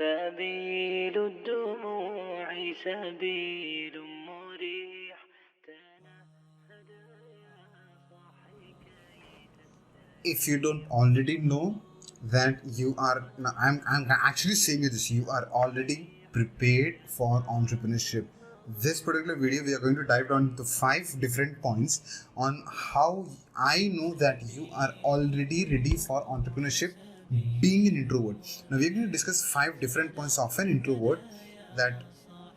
سبيل الدموع سبيل مريح تنهد يا صاحي كي If you don't already know that you are, no, I'm actually saying you this, you are already prepared for entrepreneurship. This particular video, we are going to dive down to 5 different points on how I know that you are already ready for entrepreneurship being an introvert. Now, we're going to discuss 5 different points of an introvert that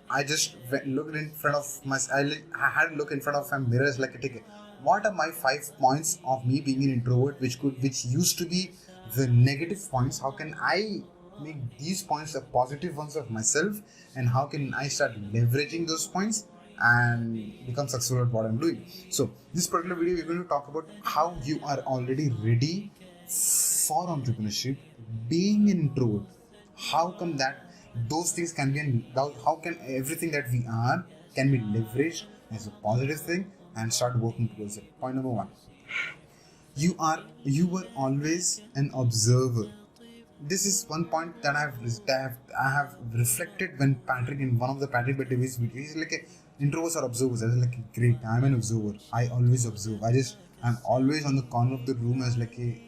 I just looked in front of my. I had a look in front of my mirrors like, okay, what are my 5 points of me being an introvert, which used to be the negative points? How can I make these points the positive ones of myself, and how can I start leveraging those points and become successful at what I'm doing? So, this particular video, we're going to talk about how you are already ready for entrepreneurship, being an introvert. How come that those things can be, how can everything that we are can be leveraged as a positive thing and start working towards it? Point number one, you were always an observer. This is one point that I have reflected when Patrick, in one of the Patrick Betavis videos, he's like introverts are observers. I was like, great, I'm an observer. I always observe. I'm always on the corner of the room as like a,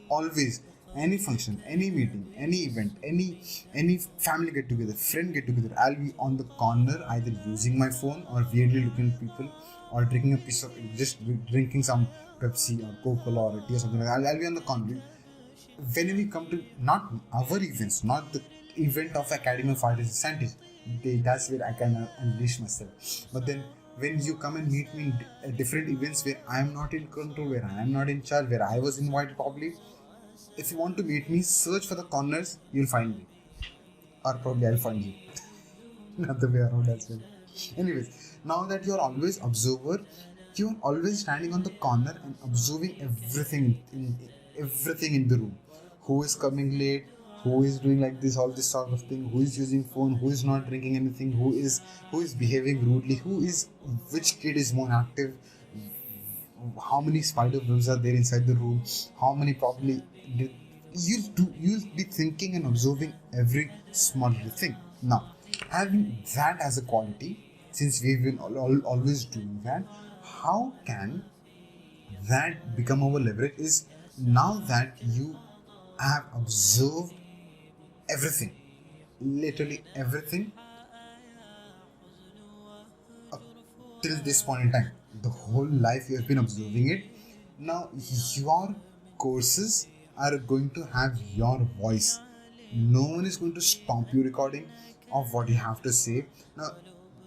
always, any function, any meeting, any event, any family get together, friend get together, I'll be on the corner either using my phone or weirdly looking at people, or drinking a piece of, just drinking some Pepsi or Coca-Cola or a tea or something like that. I'll be on the corner. When we come to not our events, not the event of Academy of Artists and Scientists, that's where I can unleash myself. But then when you come and meet me in different events where I am not in control, where I am not in charge, where I was invited probably, if you want to meet me, search for the corners, you'll find me. Or probably I'll find you. Not the way around as well. Anyways, now that you're always observer, you're always standing on the corner and observing everything everything in the room. Who is coming late? Who is doing like this, all this sort of thing? Who is using phone? Who is not drinking anything? Who is behaving rudely? Which kid is more active? How many spider webs are there inside the room? How many probably did you'll be thinking and observing every small little thing. Now, having that as a quality, since we've been always doing that, how can that become our leverage? Is now that you have observed everything, literally everything, till this point in time, the whole life you have been observing it. Now your courses are going to have your voice. No one is going to stop you recording of what you have to say. Now,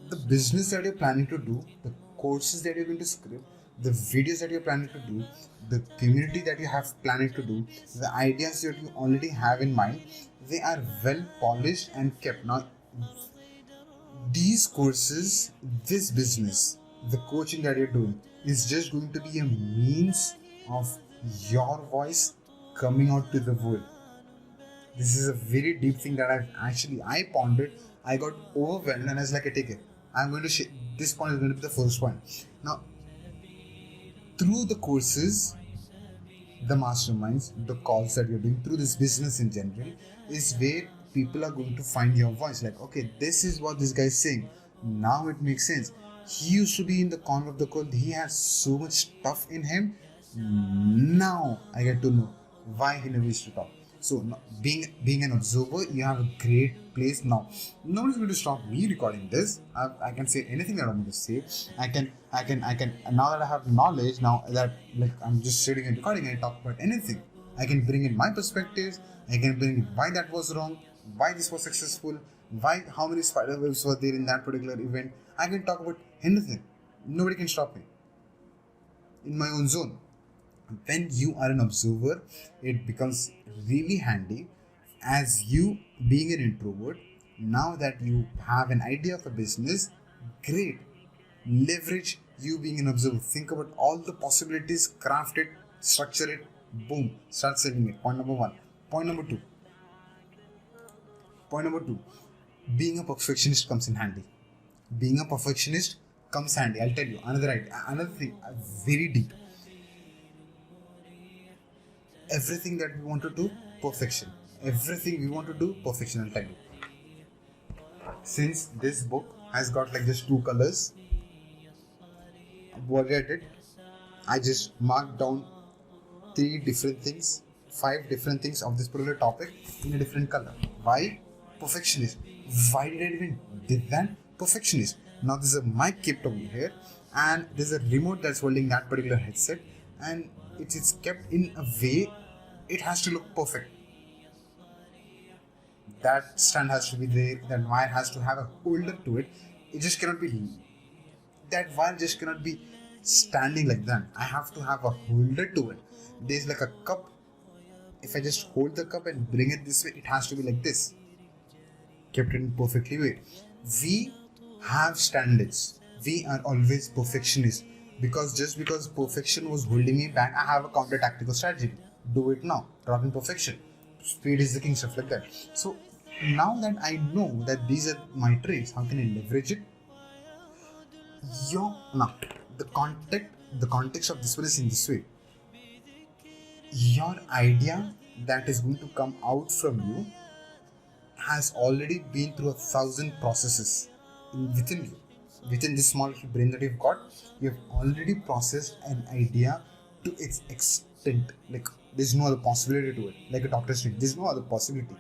the business that you're planning to do, the courses that you're going to script, the videos that you're planning to do, the community that you have planning to do, the ideas that you already have in mind, they are well polished and kept. Now, these courses, this business, the coaching that you're doing is just going to be a means of your voice coming out to the world. This is a very deep thing that I pondered. I got overwhelmed and I was like, take it. I'm going to this point is going to be the first one. Now, through the courses, the masterminds, the calls that you're doing, through this business in general, is where people are going to find your voice. Like, okay, this is what this guy is saying. Now it makes sense. He used to be in the corner of the court. He has so much stuff in him. Now I get to know why he never used to talk. So being an observer, you have a great place now. Nobody's going to stop me recording this. I can say anything that I want to say. I can. Now that I have knowledge, now that like I'm just sitting and recording, I talk about anything. I can bring in my perspectives. I can bring in why that was wrong, why this was successful, why how many spider webs were there in that particular event. I can talk about anything. Nobody can stop me in my own zone. When you are an observer, it becomes really handy. As you being an introvert, now that you have an idea of a business, great, leverage you being an observer. Think about all the possibilities, craft it, structure it, boom, start selling it. Point number one. Point number two, being a perfectionist comes in handy. Being a perfectionist comes handy. I'll tell you another thing, very deep. Everything that we want to do, perfection. Everything we want to do, perfection. I'll tell you. Since this book has got like just two colors, what I did, I just marked down three different things, five different things of this particular topic in a different color. Why? Perfectionist. Why did I even did that? Perfectionist. Now there's a mic kept over here, and there's a remote that's holding that particular headset, and it's kept in a way it has to look perfect. That stand has to be there. That wire has to have a holder to it. It just cannot be, that wire just cannot be standing like that. I have to have a holder to it. There's like a cup. If I just hold the cup and bring it this way, it has to be like this, kept in perfectly way. We have standards. We are always perfectionists, because just because perfection was holding me back, I have a counter tactical strategy. Do it now. Drop in perfection. Speed is the king, stuff like that. So now that I know that these are my traits, how can I leverage it? Now the context of this one is in this way. Your idea that is going to come out from you has already been through 1,000 processes within you. Within this small little brain that you've got, you have already processed an idea to its extent. Like there's no other possibility to it. Like a doctor said, there's no other possibility.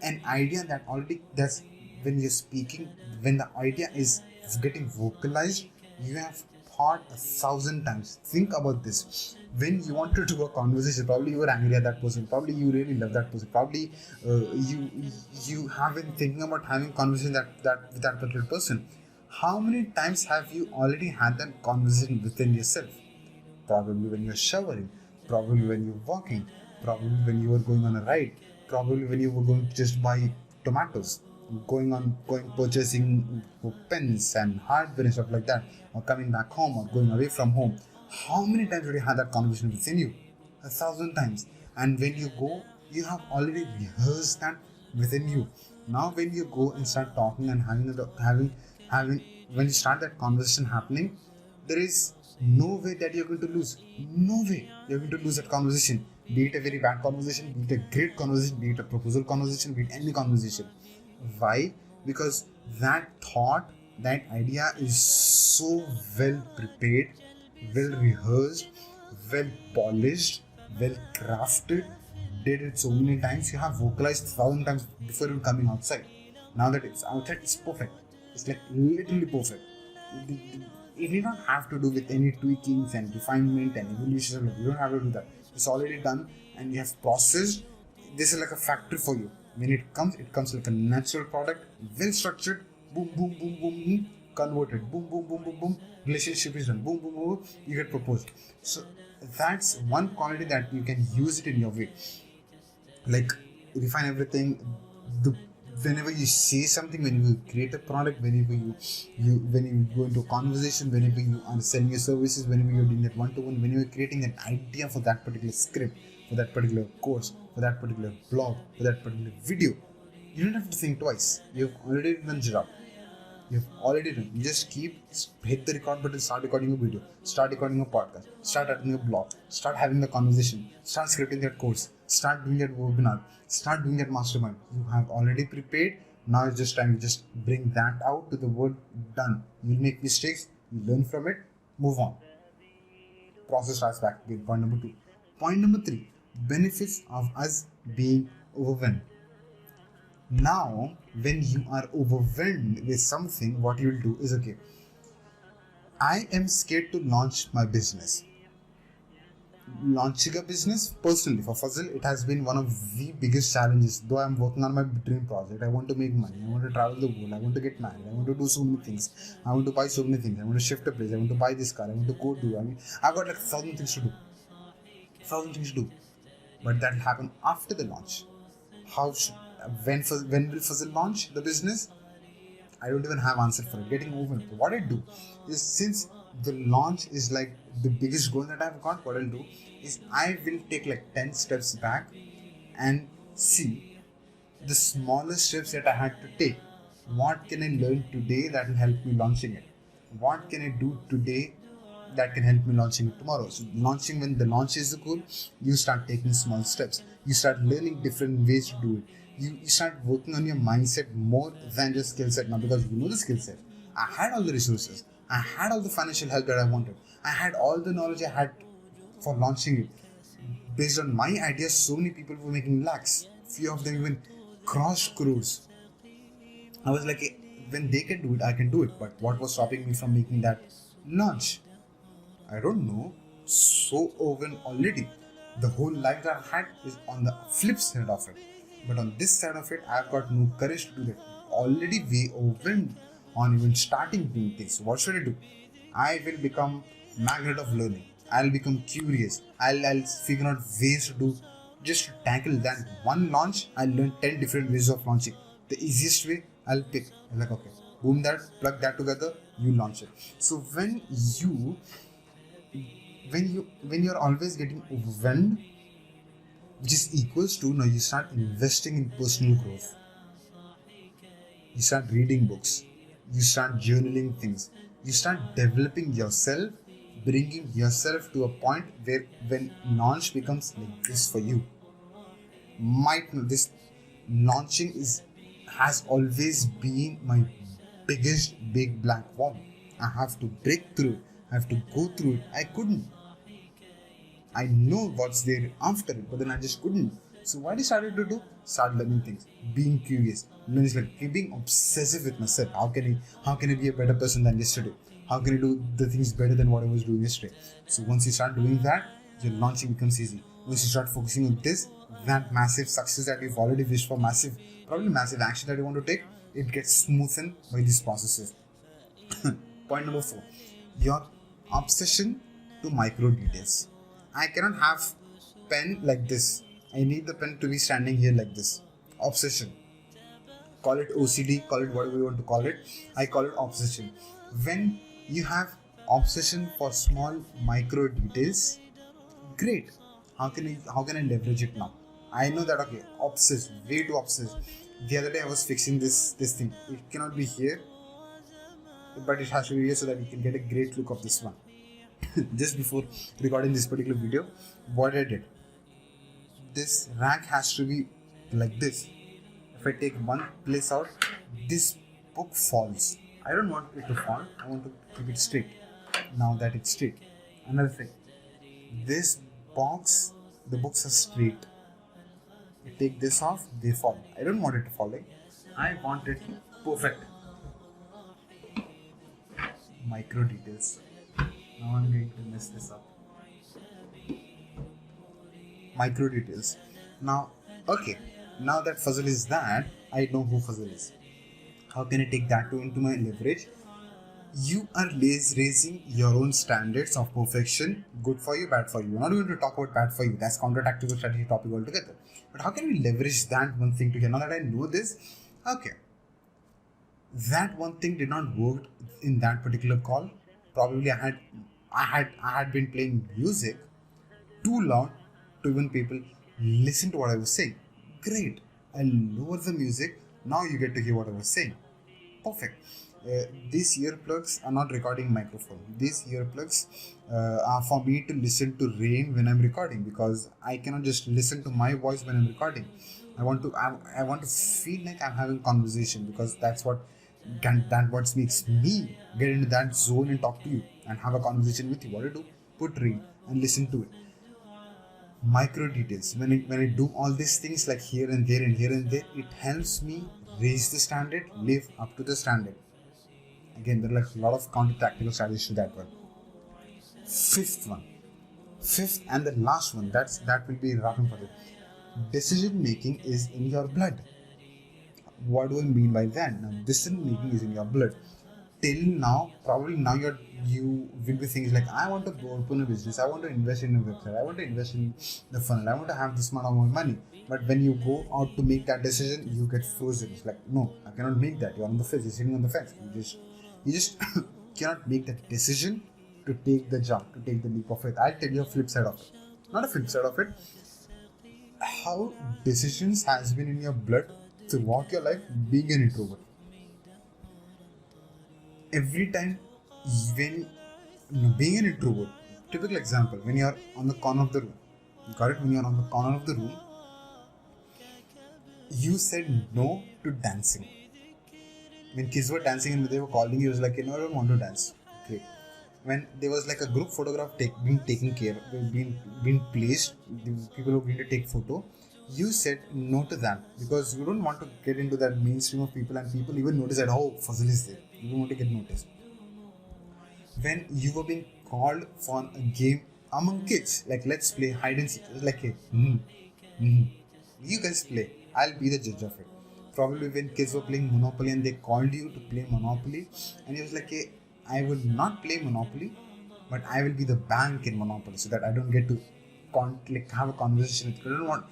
An idea that already, that's when you're speaking, when the idea is getting vocalized, you have thought 1,000 times. Think about this. When you wanted to do a conversation, probably you were angry at that person. Probably you really love that person. Probably you have been thinking about having a conversation with that particular person. How many times have you already had that conversation within yourself? Probably when you're showering, probably when you're walking, probably when you were going on a ride, probably when you were going to just buy tomatoes, going purchasing pens and hardware and stuff like that, or coming back home or going away from home. How many times have you had that conversation within you? 1,000 times. And when you go, you have already rehearsed that within you. Now when you go and start talking and having when you start that conversation happening, there is no way that you're going to lose. No way you're going to lose that conversation. Be it a very bad conversation, be it a great conversation, be it a proposal conversation, be it any conversation. Why? Because that thought, that idea is so well prepared, well rehearsed, well polished, well crafted, did it so many times. You have vocalized 1,000 times before even coming outside. Now that it's outside, it's perfect. It's like literally perfect. It need not have to do with any tweakings and refinement and evolution. You don't have to do that. It's already done, and you have processed. This is like a factory for you. When it comes like a natural product, well structured. Boom, boom, boom, boom, boom, converted. Boom, boom, boom, boom, boom. Relationship is done. Boom, boom, boom, boom. You get proposed. So that's one quality that you can use it in your way. Like refine everything. Whenever you say something, whenever you create a product, whenever you go into a conversation, whenever you are selling your services, whenever you're doing that one-to-one, whenever you're creating an idea for that particular script, for that particular course, for that particular blog, for that particular video, you don't have to think twice. You've already done the job. You've already done. You just hit the record button, start recording a video, start recording a podcast, start writing a blog, start having the conversation, start scripting that course, start doing that webinar, start doing that mastermind. You have already prepared. Now it's just time to just bring that out to the world. Done. You'll make mistakes, you learn from it, move on. Process starts back again. Point number 2. Point number 3. Benefits of us being overwhelmed. Now, when you are overwhelmed with something, what you'll do is, okay, I am scared to launch my business. Launching a business, personally, for Fazil, it has been one of the biggest challenges. Though I'm working on my dream project, I want to make money, I want to travel the world, I want to get married, I want to do so many things, I want to buy so many things, I want to shift a place, I want to buy this car, I want to go do, I've got like 1,000 things to do. 1,000 things to do. But that will happen after the launch. When will Fazil launch the business? I don't even have answer for it. Getting overwhelmed. What I do is, since the launch is like the biggest goal that I've got, what I'll do is I will take like 10 steps back and see the smaller steps that I had to take. What can I learn today that will help me launching it? What can I do today that can help me launching it tomorrow? So launching, when the launch is the goal, you start taking small steps. You start learning different ways to do it. you start working on your mindset more than just skill set now, because you know the skill set. I had all the resources, I had all the financial help that I wanted, I had all the knowledge I had for launching it. Based on my ideas, so many people were making lakhs, few of them even crossed crores. I was like, when they can do it, I can do it. But what was stopping me from making that launch? I don't know. So open already. The whole life that I had is on the flip side of it. But on this side of it, I've got no courage to do that. Already way open on even starting doing things. What should I do? I will become magnet of learning. I'll become curious. I'll figure out ways to do, just to tackle that one launch. I'll learn 10 different ways of launching. The easiest way I'll pick. I'm like, okay, boom that, plug that together, you launch it. So when you're always getting overwhelmed, which is equals to, now you start investing in personal growth. You start reading books, you start journaling things, you start developing yourself, bringing yourself to a point where when launch becomes like this for you. Might know this, launching is has always been my biggest big black wall. I have to break through it, I have to go through it. I couldn't. I know what's there after it, but then I just couldn't. So what I started to do? Start learning things, being curious. Learn is like being obsessive with myself. How can I be a better person than yesterday? How can I do the things better than what I was doing yesterday? So once you start doing that, your launching becomes easy. Once you start focusing on this, that massive success that you've already wished for, probably massive action that you want to take, it gets smoothened by these processes. Point number 4, your obsession to micro details. I cannot have pen like this. I need the pen to be standing here like this. Obsession. Call it OCD, call it whatever you want to call it. I call it obsession. When you have obsession for small micro details, great. How can I leverage it now? I know that, okay, obsessed, way too obsessed. The other day I was fixing this thing. It cannot be here, but it has to be here so that you can get a great look of this one. Just before recording this particular video, what I did, this rack has to be like this. If I take one place out, this book falls. I don't want it to fall, I want to keep it straight. Now that it's straight, another thing, this box, the books are straight. I take this off, they fall. I don't want it to fall, like I want it perfect. Micro details. Now I'm going to mess this up. Micro details. Now, okay, now that Fuzzle is that, I know who Fuzzle is. How can I take that into my leverage? You are raising your own standards of perfection, good for you, bad for you. We're not going to talk about bad for you, that's counter-tactical strategy topic altogether. But how can we leverage that one thing together? Now that I know this, okay, that one thing did not work in that particular call. Probably I had been playing music too loud to even people listen to what I was saying. Great, I'll lower the music. Now you get to hear what I was saying. Perfect. These earplugs are not recording microphone. These earplugs are for me to listen to rain when I'm recording, because I cannot just listen to my voice when I'm recording. I want to feel like I'm having conversation, because that's what makes me get into that zone and talk to you and have a conversation with you. What do? Put rain and listen to it. Micro details. When I do all these things like here and there and here and there, it helps me raise the standard, live up to the standard. Again, there are like a lot of counter tactical strategies to that one. Fifth and the last one, that will be wrapping for it. Decision making is in your blood. What do I mean by that? Now, decision making is in your blood. Till now, probably now you will be thinking like, I want to open a business, I want to invest in a website, I want to invest in the funnel, I want to have this amount of money. But when you go out to make that decision, you get frozen. It's like, no, I cannot make that. You're on the fence, you're sitting on the fence. You just cannot make that decision to take the jump, to take the leap of faith. I'll tell you a flip side of it. Not a flip side of it. How decisions has been in your blood throughout your life being an introvert. Every time when being an introvert, typical example, when you're on the corner of the room, you got it, when you're on the corner of the room, You said no to dancing. When kids were dancing and they were calling you, was like, I don't want to dance. Great. When there was like a group photograph being taken care, being placed, the people were going to take photo. You said no to that because you don't want to get into that mainstream of people, and people even notice that, oh, Fazil is there. You don't want to get noticed. When you were being called for a game among kids, like let's play hide and seek, it was like, hey, you guys play. I'll be the judge of it. Probably when kids were playing Monopoly and they called you to play Monopoly, and it was like, hey, I will not play Monopoly, but I will be the bank in Monopoly so that I don't get to have a conversation. I don't want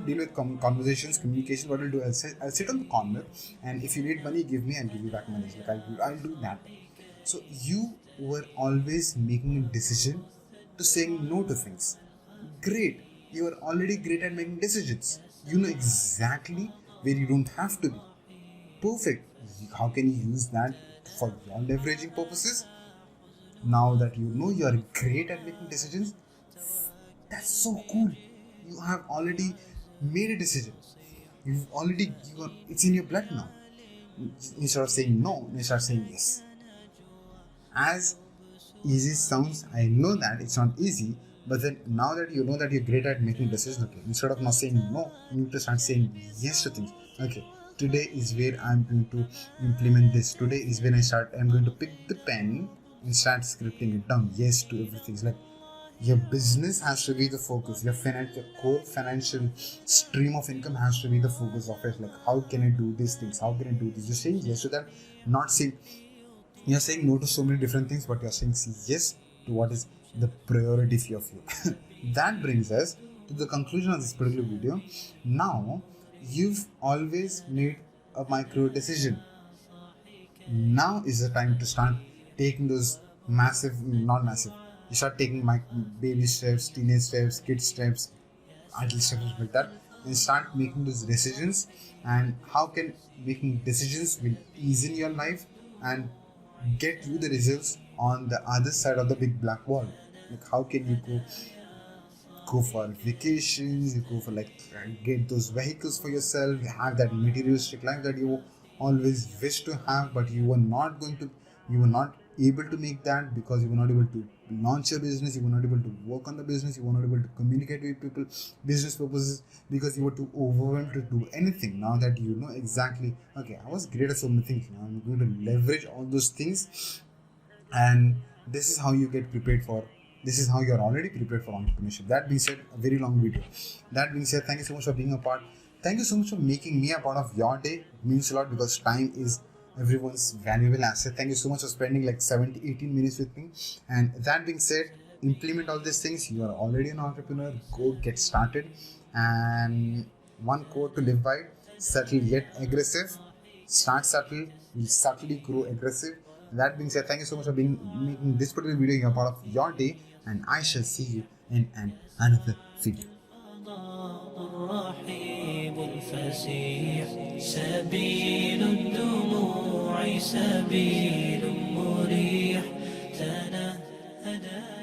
to deal with conversations, communication. What I'll do, I'll sit on the corner, and if you need money, give me, and give you back money. Like I'll do that. So you were always making a decision to saying no to things. Great. You are already great at making decisions. You know exactly where you don't have to be. Perfect. How can you use that for your leveraging purposes? Now that you know you are great at making decisions, that's so cool. You have already made a decision. It's in your blood now. Instead of saying no, you start saying yes. As easy sounds, I know that it's not easy, but then now that you know that you're great at making decisions, okay, instead of not saying no, you need to start saying yes to things. Okay, today is where I'm going to implement this. Today is when I'm going to pick the pen and start scripting it down. Yes to everything. It's like your business has to be the focus. Your core financial stream of income has to be the focus of it. Like, how can I do these things? How can I do this? You're saying yes to that, not saying you're saying no to so many different things, but you're saying yes to what is the priority for you. That brings us to the conclusion of this particular video. Now, you've always made a micro decision. Now is the time to start taking those not massive. You start taking baby steps, teenage steps, kid steps, adult steps like that, and start making those decisions. And how can making decisions will ease in your life and get you the results on the other side of the big black wall? Like, how can you go for vacations, you go for get those vehicles for yourself, have that materialistic life that you always wish to have, but you were not able to make that because you were not able to launch your business, you were not able to work on the business, you were not able to communicate with people, business purposes, because you were too overwhelmed to do anything. Now that you know exactly, okay, I was great at so many things, now I'm going to leverage all those things, and this is how you get prepared for this is how you're already prepared for entrepreneurship. That being said, a very long video. That being said, thank you so much for being a part. Thank you so much for making me a part of your day. It means a lot because time is everyone's valuable asset. Thank you so much for spending like 18 minutes with me. And that being said, implement all these things. You are already an entrepreneur. Go get started. And one quote to live by: subtle yet aggressive. Start subtle, will subtly grow aggressive. That being said, thank you so much for making this particular video a part of your day, and I shall see you in another video. سبيل الدموع سبيل مريح تنهدى